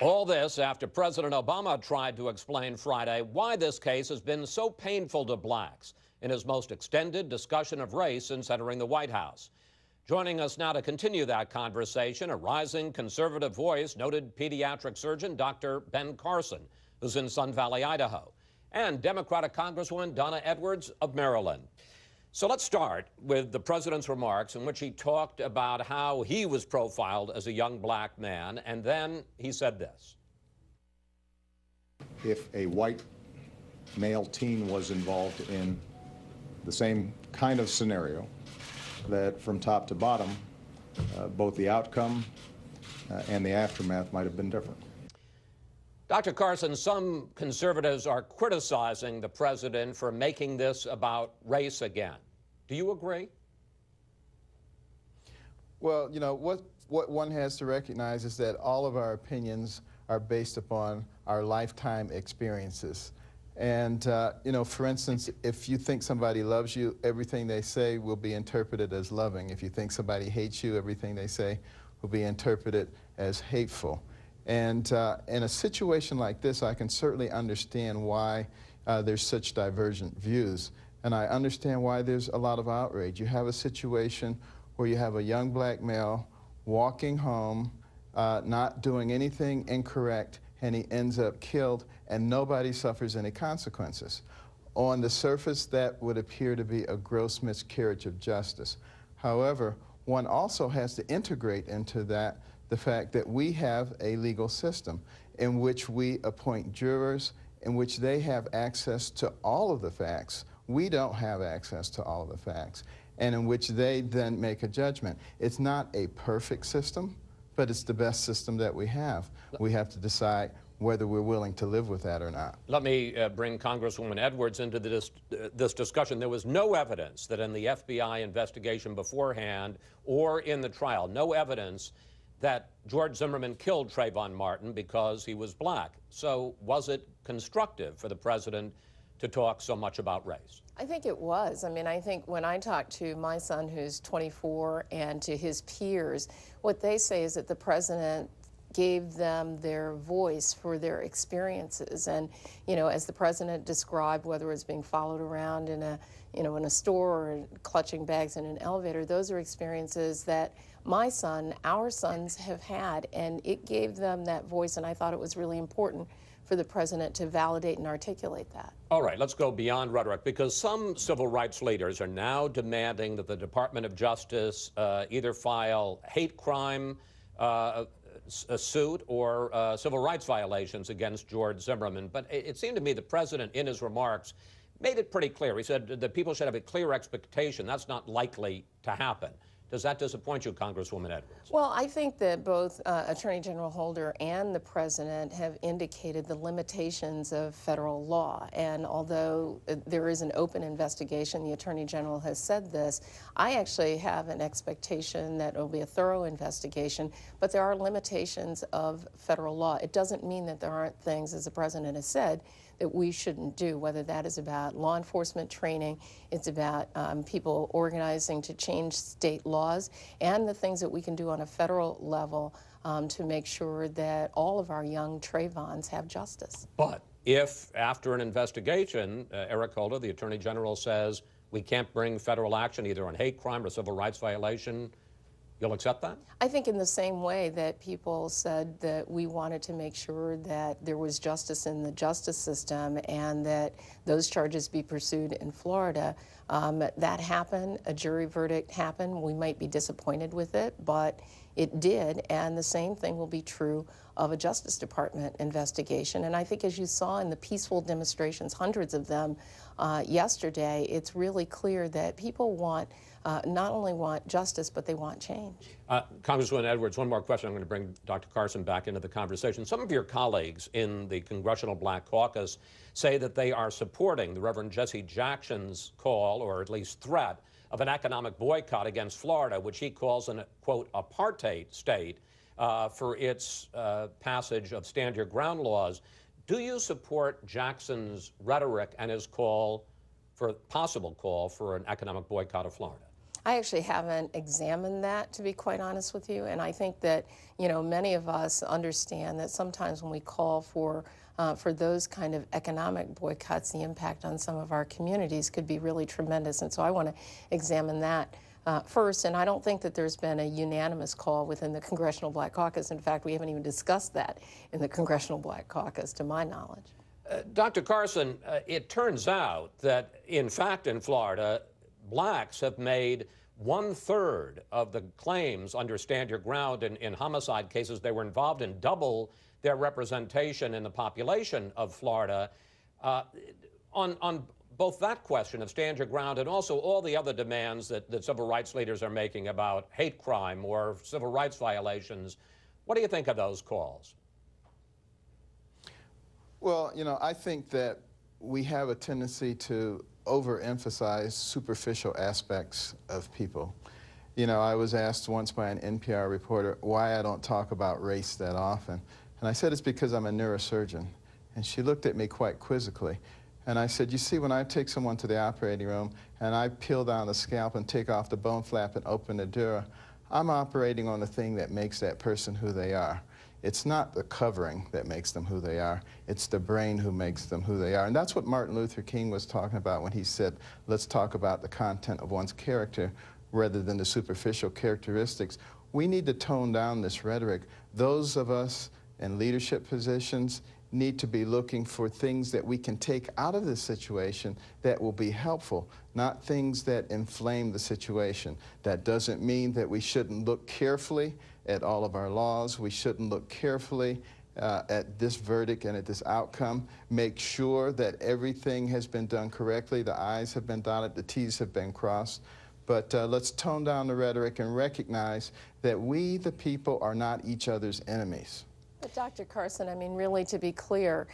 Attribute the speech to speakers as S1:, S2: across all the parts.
S1: All this after President Obama tried to explain Friday why this case has been so painful to blacks in his most extended discussion of race since entering the White House. Joining us now to continue that conversation, a rising conservative voice, noted pediatric surgeon Dr. Ben Carson, who's in Sun Valley, Idaho, and Democratic Congresswoman Donna Edwards of Maryland. So let's start with the president's remarks in which he talked about how he was profiled as a young black man, and then he said this.
S2: If a white male teen was involved in the same kind of scenario, that from top to bottom, both the outcome and the aftermath might have been different.
S1: Dr. Carson, some conservatives are criticizing the president for making this about race again. Do you agree?
S3: Well, you know, what one has to recognize is that all of our opinions are based upon our lifetime experiences. And, you know, for instance, if you think somebody loves you, everything they say will be interpreted as loving. If you think somebody hates you, everything they say will be interpreted as hateful. And in a situation like this, I can certainly understand why there's such divergent views. And I understand why there's a lot of outrage. You have a situation where you have a young black male walking home, not doing anything incorrect, and he ends up killed, and nobody suffers any consequences. On the surface, that would appear to be a gross miscarriage of justice. However, one also has to integrate into that the fact that we have a legal system in which we appoint jurors, in which they have access to all of the facts. We don't have access to all of the facts, and in which they then make a judgment. It's not a perfect system, but it's the best system that we have. We have to decide whether we're willing to live with that or not.
S1: Let me bring Congresswoman Edwards into this discussion. There was no evidence that in the FBI investigation beforehand or in the trial, no evidence that George Zimmerman killed Trayvon Martin because he was black. So was it constructive for the president to talk so much about race?
S4: I think it was. I mean, I think when I talk to my son who's 24 and to his peers, what they say is that the president gave them their voice for their experiences. And, you know, as the president described, whether it's being followed around in a, you know, in a store or clutching bags in an elevator, those are experiences that my son, our sons have had, and it gave them that voice, and I thought it was really important for the president to validate and articulate that.
S1: All right, let's go beyond rhetoric, because some civil rights leaders are now demanding that the Department of Justice either file hate crime a suit or civil rights violations against George Zimmerman. But it seemed to me the president, in his remarks, made it pretty clear. He said that people should have a clear expectation. That's not likely to happen. Does that disappoint you, Congresswoman Edwards?
S4: Well, I think that both Attorney General Holder and the President have indicated the limitations of federal law. And although there is an open investigation, the Attorney General has said this, I actually have an expectation that it will be a thorough investigation, but there are limitations of federal law. It doesn't mean that there aren't things, as the President has said, that we shouldn't do, whether that is about law enforcement training, it's about people organizing to change state laws, and the things that we can do on a federal level to make sure that all of our young Trayvons have justice.
S1: But if, after an investigation, Eric Holder, the Attorney General, says we can't bring federal action either on hate crime or civil rights violation, you'll accept that?
S4: I think in the same way that people said that we wanted to make sure that there was justice in the justice system and that those charges be pursued in Florida, that happened, a jury verdict happened. We might be disappointed with it, but it did, and the same thing will be true of a Justice Department investigation. And I think, as you saw in the peaceful demonstrations, hundreds of them yesterday, it's really clear that people want not only want justice, but they want change.
S1: Congresswoman Edwards, one more question. I'm going to bring Dr. Carson back into the conversation. Some of your colleagues in the Congressional Black Caucus say that they are supporting the Reverend Jesse Jackson's call, or at least threat, of an economic boycott against Florida, which he calls an, quote, apartheid state for its passage of stand your ground laws. Do you support Jackson's rhetoric and his call for possible call for an economic boycott of Florida?
S4: I actually haven't examined that, to be quite honest with you, and I think that, you know, many of us understand that sometimes when we call for those kind of economic boycotts, the impact on some of our communities could be really tremendous, and so I want to examine that first, and I don't think that there's been a unanimous call within the Congressional Black Caucus. In fact, we haven't even discussed that in the Congressional Black Caucus, to my knowledge.
S1: Dr. Carson, it turns out that, in fact, in Florida, blacks have made 1/3 of the claims under Stand Your Ground in homicide cases. They were involved in double their representation in the population of Florida. On both that question of Stand Your Ground and also all the other demands that civil rights leaders are making about hate crime or civil rights violations, what do you think of those calls?
S3: Well, you know, I think that we have a tendency to overemphasize superficial aspects of people. You know, I was asked once by an NPR reporter why I don't talk about race that often. And I said it's because I'm a neurosurgeon. And she looked at me quite quizzically. And I said, you see, when I take someone to the operating room and I peel down the scalp and take off the bone flap and open the dura, I'm operating on the thing that makes that person who they are. It's not the covering that makes them who they are. It's the brain who makes them who they are. And that's what Martin Luther King was talking about when he said, let's talk about the content of one's character rather than the superficial characteristics. We need to tone down this rhetoric. Those of us in leadership positions need to be looking for things that we can take out of this situation that will be helpful, not things that inflame the situation. That doesn't mean that we shouldn't look carefully at all of our laws. We shouldn't look carefully at this verdict and at this outcome. Make sure that everything has been done correctly, the I's have been dotted, the T's have been crossed. But let's tone down the rhetoric and recognize that we, the people, are not each other's enemies.
S4: But Dr. Carson, I mean, really, to be clear,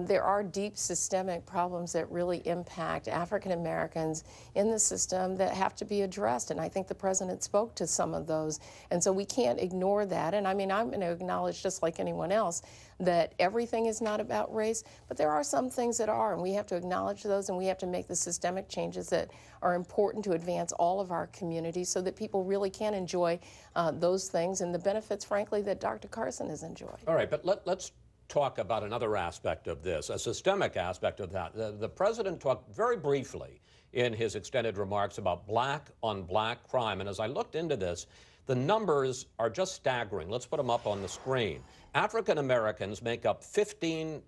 S4: there are deep systemic problems that really impact African Americans in the system that have to be addressed, and I think the President spoke to some of those, and so we can't ignore that. And I mean, I'm going to acknowledge, just like anyone else, that everything is not about race, but there are some things that are, and we have to acknowledge those, and we have to make the systemic changes that are important to advance all of our communities so that people really can enjoy those things and the benefits, frankly, that Dr. Carson has enjoyed.
S1: All right, but let's talk about another aspect of this, a systemic aspect of that. The President talked very briefly in his extended remarks about black-on-black crime, and as I looked into this, the numbers are just staggering. Let's put them up on the screen. African Americans make up 13%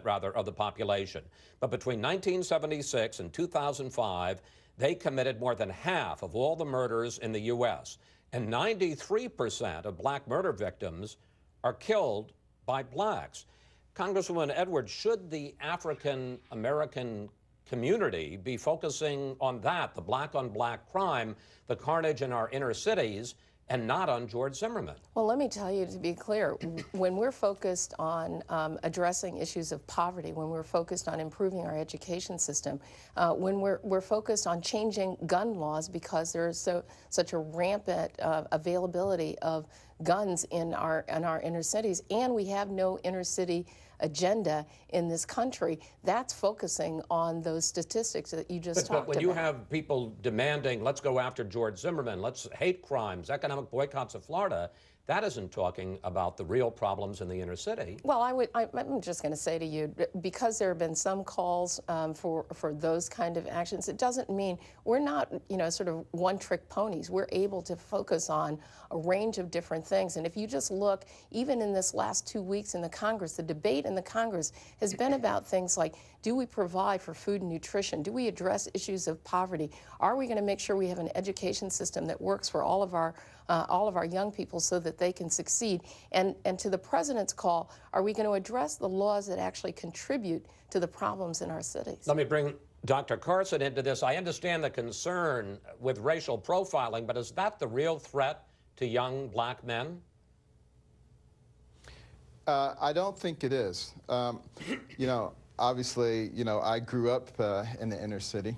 S1: rather, of the population. But between 1976 and 2005, they committed more than half of all the murders in the U.S. And 93% of black murder victims are killed by blacks. Congresswoman Edwards, should the African American community be focusing on that, the black-on-black crime, the carnage in our inner cities, and not on George Zimmerman?
S4: Well, let me tell you, to be clear, when we're focused on addressing issues of poverty, when we're focused on improving our education system, when we're focused on changing gun laws because there's such a rampant availability of guns in our inner cities, and we have no inner city agenda in this country, that's focusing on those statistics that you just talked about.
S1: But when you have people demanding, let's go after George Zimmerman, let's hate crimes, economic boycotts of Florida, that isn't talking about the real problems in the inner city.
S4: Well, I'm just going to say to you, because there have been some calls for those kind of actions, it doesn't mean we're not, you know, sort of one-trick ponies. We're able to focus on a range of different things. And if you just look, even in this last 2 weeks in the Congress, the debate in the Congress has been about things like, do we provide for food and nutrition? Do we address issues of poverty? Are we going to make sure we have an education system that works for all of our young people so that they can succeed? And to the President's call, are we going to address the laws that actually contribute to the problems in our cities?
S1: Let me bring Dr. Carson into this. I understand the concern with racial profiling, but is that the real threat to young black men?
S3: I don't think it is. You know, obviously, you know, I grew up in the inner city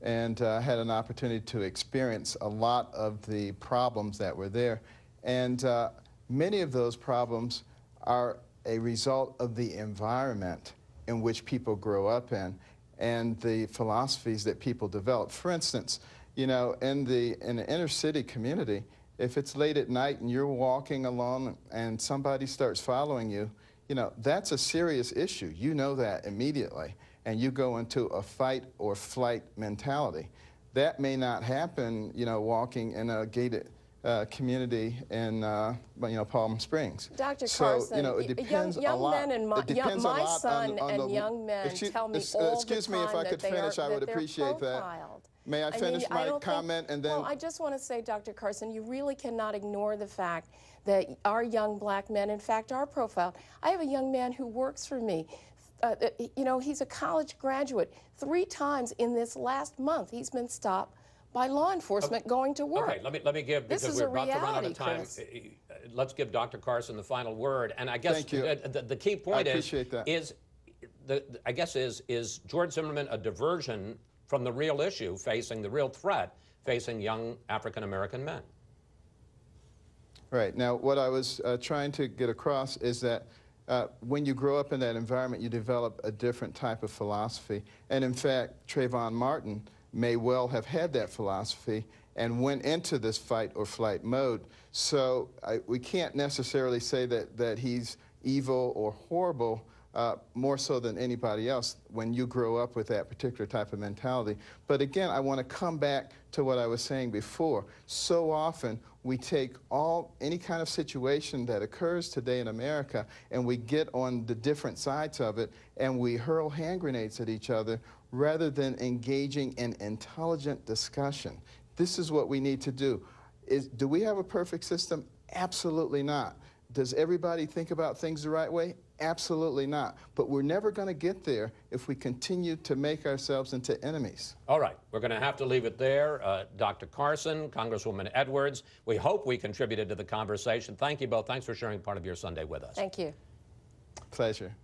S3: and had an opportunity to experience a lot of the problems that were there. And many of those problems are a result of the environment in which people grow up in and the philosophies that people develop. For instance, You know, in the inner city community, if it's late at night and you're walking along and somebody starts following you, you know, that's a serious issue. You know that immediately, and you go into a fight or flight mentality. That may not happen, you know, walking in a gated community in, you know, Palm Springs.
S4: Dr.
S3: So,
S4: Carson,
S3: you know, it depends
S4: young
S3: a lot.
S4: men and my son and young men tell me all
S3: excuse
S4: the
S3: me,
S4: time
S3: if I could finish, I would
S4: that they're
S3: appreciate that.
S4: profiled.
S3: May I finish
S4: I
S3: my comment and then?
S4: Well, I just want to say, Dr. Carson, you really cannot ignore the fact that our young black men, in fact, are profiled. I have a young man who works for me. You know, he's a college graduate. 3 times in this last month, he's been stopped by law enforcement going to work.
S1: Okay, let me give, because we're about to run out of time.
S4: Chris.
S1: Let's give Dr. Carson the final word. And I guess
S3: Thank you.
S1: The key point
S3: is
S1: George Zimmerman a diversion from the real issue facing the real threat facing young African-American men?
S3: Right. Now, what I was trying to get across is that when you grow up in that environment, you develop a different type of philosophy. And in fact, Trayvon Martin may well have had that philosophy and went into this fight or flight mode. So we can't necessarily say that he's evil or horrible, more so than anybody else when you grow up with that particular type of mentality. But again, I want to come back to what I was saying before. So often we take any kind of situation that occurs today in America and we get on the different sides of it and we hurl hand grenades at each other rather than engaging in intelligent discussion. This is what we need to do. Do we have a perfect system? Absolutely not. Does everybody think about things the right way? Absolutely not. But we're never going to get there if we continue to make ourselves into enemies.
S1: All right, we're going to have to leave it there. Dr. Carson, Congresswoman Edwards, we hope we contributed to the conversation. Thank you both. Thanks for sharing part of your Sunday with us.
S4: Thank you.
S3: Pleasure.